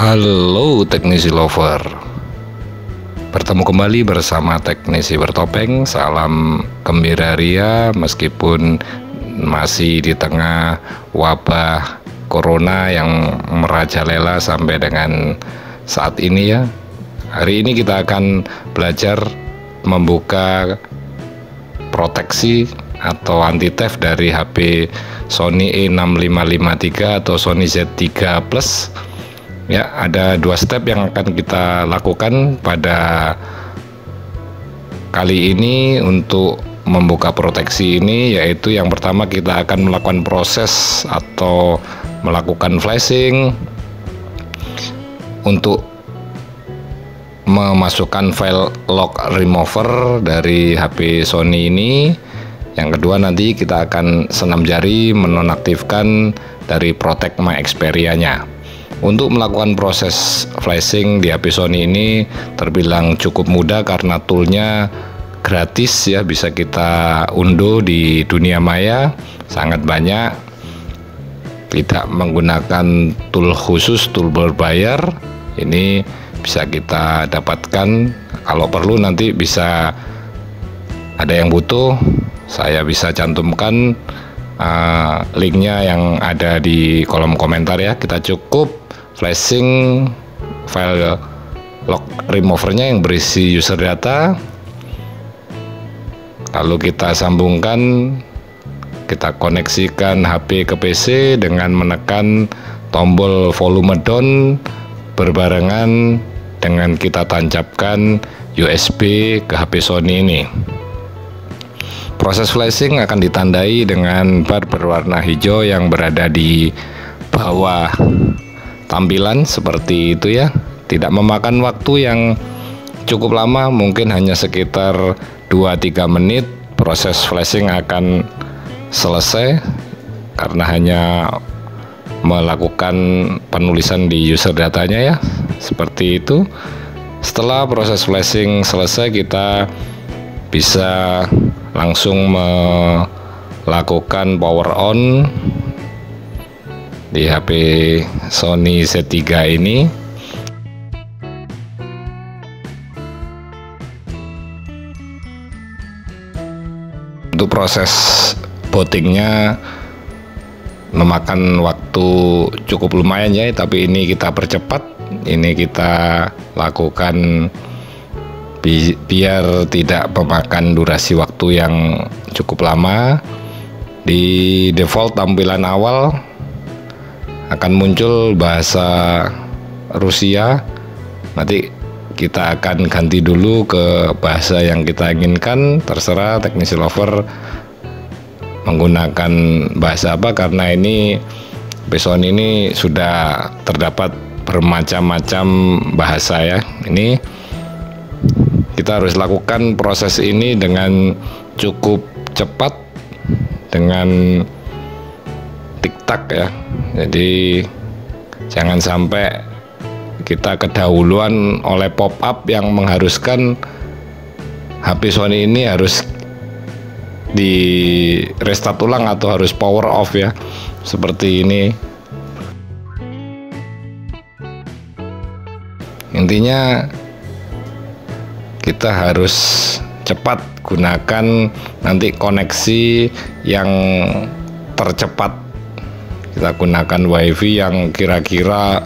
Halo teknisi lover, bertemu kembali bersama teknisi bertopeng. Salam gembira ria meskipun masih di tengah wabah corona yang merajalela sampai dengan saat ini ya. Hari ini kita akan belajar membuka proteksi atau anti theft dari HP Sony E6553 atau Sony Z3 Plus. Ya, ada dua step yang akan kita lakukan pada kali ini untuk membuka proteksi ini, yaitu yang pertama kita akan melakukan proses atau melakukan flashing untuk memasukkan file log remover dari HP Sony ini. Yang kedua nanti kita akan senam jari menonaktifkan dari Protect My Xperia-nya. Untuk melakukan proses flashing di HP Sony ini terbilang cukup mudah karena toolnya gratis ya, bisa kita unduh di dunia maya, sangat banyak, tidak menggunakan tool khusus, tool berbayar. Ini bisa kita dapatkan, kalau perlu nanti bisa ada yang butuh, saya bisa cantumkan linknya yang ada di kolom komentar ya. Kita cukup flashing file log removernya yang berisi user data, lalu kita sambungkan, kita koneksikan HP ke PC dengan menekan tombol volume down berbarengan dengan kita tancapkan USB ke HP Sony ini. Proses flashing akan ditandai dengan bar berwarna hijau yang berada di bawah tampilan seperti itu ya. Tidak memakan waktu yang cukup lama, mungkin hanya sekitar 2-3 menit proses flashing akan selesai karena hanya melakukan penulisan di user datanya ya, seperti itu. Setelah proses flashing selesai, kita bisa langsung melakukan power on di HP Sony Z3 ini. Untuk proses bootingnya memakan waktu cukup lumayan ya, tapi ini kita percepat, ini kita lakukan biar tidak memakan durasi waktu yang cukup lama. Di default tampilan awal akan muncul bahasa Rusia, nanti kita akan ganti dulu ke bahasa yang kita inginkan, terserah teknisi lover menggunakan bahasa apa, karena ini Sony ini sudah terdapat bermacam-macam bahasa ya. Ini kita harus lakukan proses ini dengan cukup cepat, dengan tik-tak ya. Jadi jangan sampai kita kedahuluan oleh pop-up yang mengharuskan HP Sony ini harus di restart ulang atau harus power off ya, seperti ini. Intinya kita harus cepat gunakan nanti koneksi yang tercepat. Kita gunakan WiFi yang kira-kira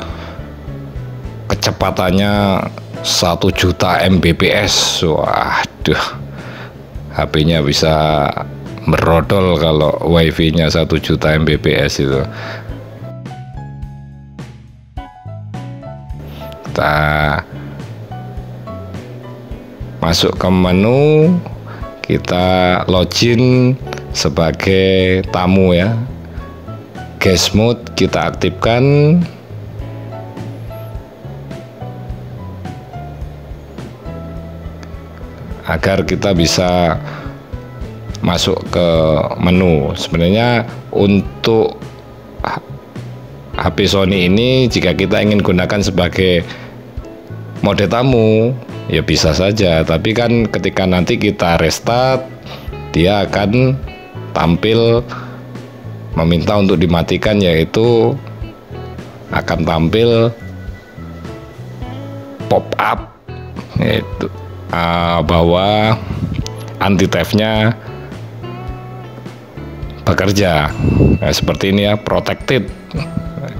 kecepatannya 1 juta Mbps. Waduh, HP-nya bisa merodol kalau WiFi-nya 1 juta Mbps itu. Kita masuk ke menu, kita login sebagai tamu ya. Guest mode kita aktifkan. Agar kita bisa masuk ke menu. Sebenarnya untuk HP Sony ini, jika kita ingin gunakan sebagai mode tamu ya bisa saja, tapi kan ketika nanti kita restart dia akan tampil meminta untuk dimatikan, yaitu akan tampil pop up itu bahwa anti theft-nya bekerja. Nah, seperti ini ya, protected.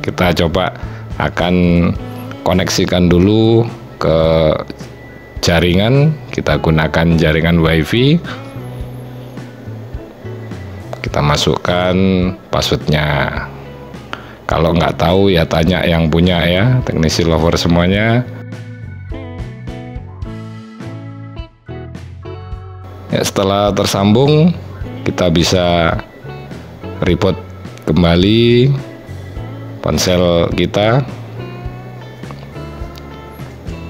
Kita coba akan koneksikan dulu ke jaringan. Kita gunakan jaringan WiFi. Kita masukkan passwordnya. Kalau nggak tahu ya tanya yang punya ya, teknisi lover semuanya. Ya, setelah tersambung, kita bisa reboot kembali ponsel kita.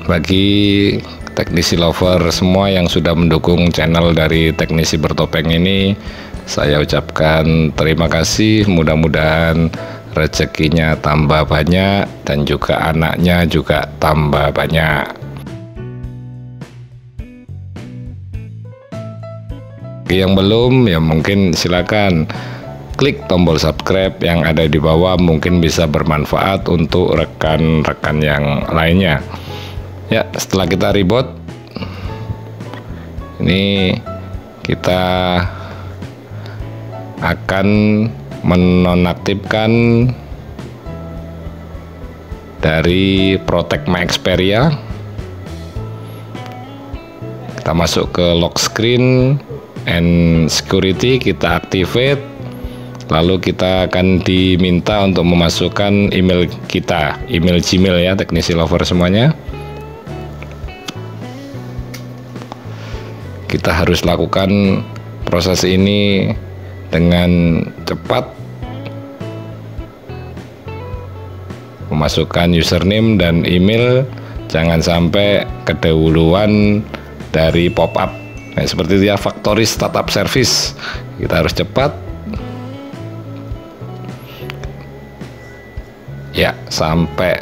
Bagi teknisi lover semua yang sudah mendukung channel dari Teknisi Bertopeng ini, saya ucapkan terima kasih. Mudah-mudahan rezekinya tambah banyak dan juga anaknya juga tambah banyak. Bagi yang belum ya mungkin silakan klik tombol subscribe yang ada di bawah, mungkin bisa bermanfaat untuk rekan-rekan yang lainnya. Ya, setelah kita reboot, ini kita akan menonaktifkan dari Protect My Xperia. Kita masuk ke lock screen and security, kita activate. Lalu kita akan diminta untuk memasukkan email kita, email Gmail ya, teknisi lover semuanya. Kita harus lakukan proses ini dengan cepat. Memasukkan username dan email, jangan sampai kedahuluan dari pop-up. Nah, seperti itu ya, Factory Startup Service. Kita harus cepat. Ya, sampai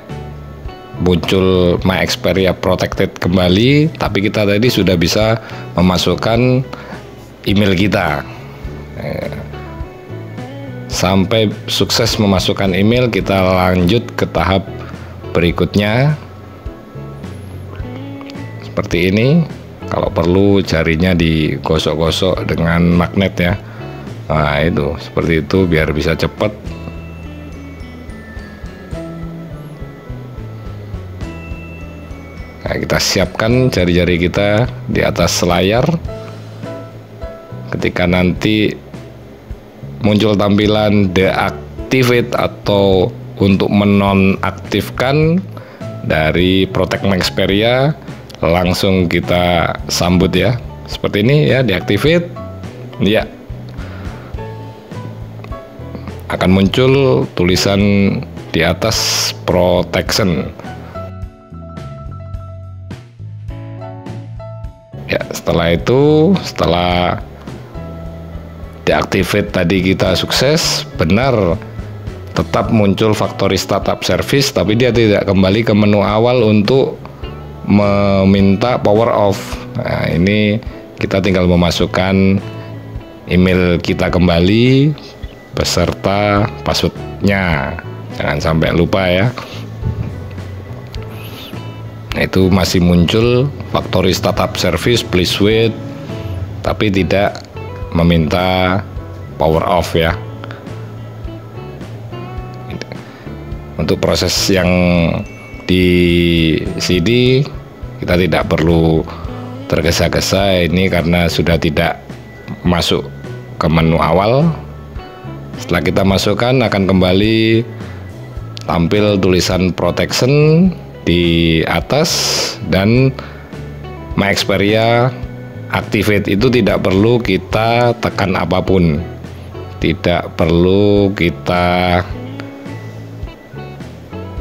muncul My Xperia Protected kembali, tapi kita tadi sudah bisa memasukkan email kita. Sampai sukses memasukkan email, kita lanjut ke tahap berikutnya. Seperti ini. Kalau perlu jarinya digosok-gosok dengan magnet ya. Nah, itu seperti itu biar bisa cepat. Nah, kita siapkan jari-jari kita di atas layar. Ketika nanti muncul tampilan deactivate atau untuk menonaktifkan dari Protect My Xperia, langsung kita sambut ya. Seperti ini ya, deactivate. Ya. Akan muncul tulisan di atas protection. Ya, setelah itu, setelah deactivate tadi kita sukses, benar tetap muncul Factory Startup Service, tapi dia tidak kembali ke menu awal untuk meminta power off. Nah, ini kita tinggal memasukkan email kita kembali beserta passwordnya, jangan sampai lupa ya. Nah, itu masih muncul Factory Startup Service, please wait, tapi tidak meminta power off ya. Untuk proses yang di CD kita tidak perlu tergesa-gesa ini karena sudah tidak masuk ke menu awal. Setelah kita masukkan, akan kembali tampil tulisan protection di atas dan My Xperia activate. Itu tidak perlu kita tekan apapun, tidak perlu kita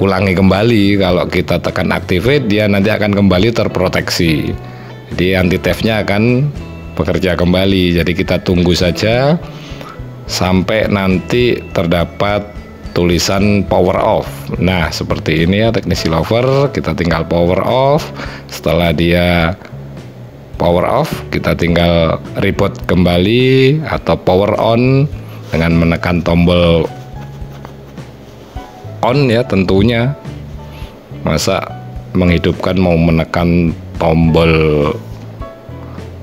ulangi kembali. Kalau kita tekan activate, dia nanti akan kembali terproteksi, jadi anti theft-nya akan bekerja kembali. Jadi kita tunggu saja sampai nanti terdapat tulisan power off. Nah, seperti ini ya teknisi lover, kita tinggal power off. Setelah dia power off, kita tinggal reboot kembali atau power on dengan menekan tombol on ya tentunya. Masa menghidupkan, mau menekan tombol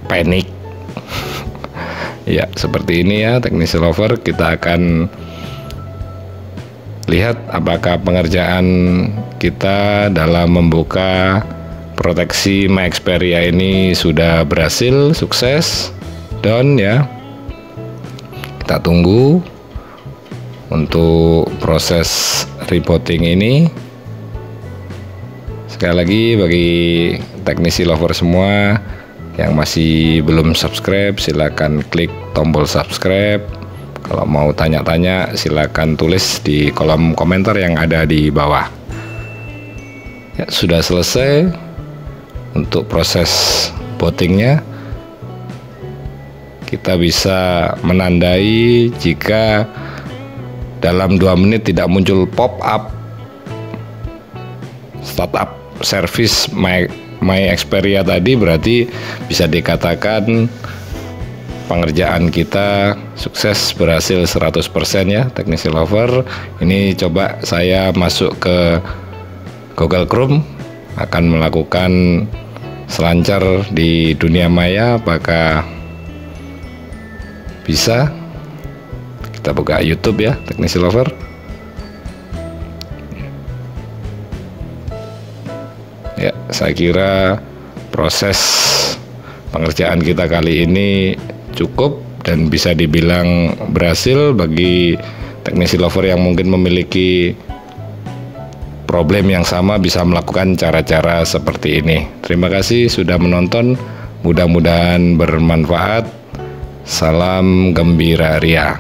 panic. Ya, seperti ini ya teknisi lover. Kita akan lihat apakah pengerjaan kita dalam membuka proteksi My Xperia ini sudah berhasil, sukses, done ya. Kita tunggu untuk proses rebooting ini. Sekali lagi bagi teknisi lover semua yang masih belum subscribe, silakan klik tombol subscribe. Kalau mau tanya-tanya silakan tulis di kolom komentar yang ada di bawah. Ya, sudah selesai untuk proses bootingnya. Kita bisa menandai jika dalam 2 menit tidak muncul pop-up startup service My Xperia tadi, berarti bisa dikatakan pengerjaan kita sukses, berhasil 100% ya teknisi lover. Ini coba saya masuk ke Google Chrome, akan melakukan selancar di dunia maya. Apakah bisa? Kita buka YouTube ya teknisi lover. Ya, saya kira proses pengerjaan kita kali ini cukup dan bisa dibilang berhasil bagi teknisi lover yang mungkin memiliki problem yang sama, bisa melakukan cara-cara seperti ini. Terima kasih sudah menonton, mudah-mudahan bermanfaat. Salam gembira ria.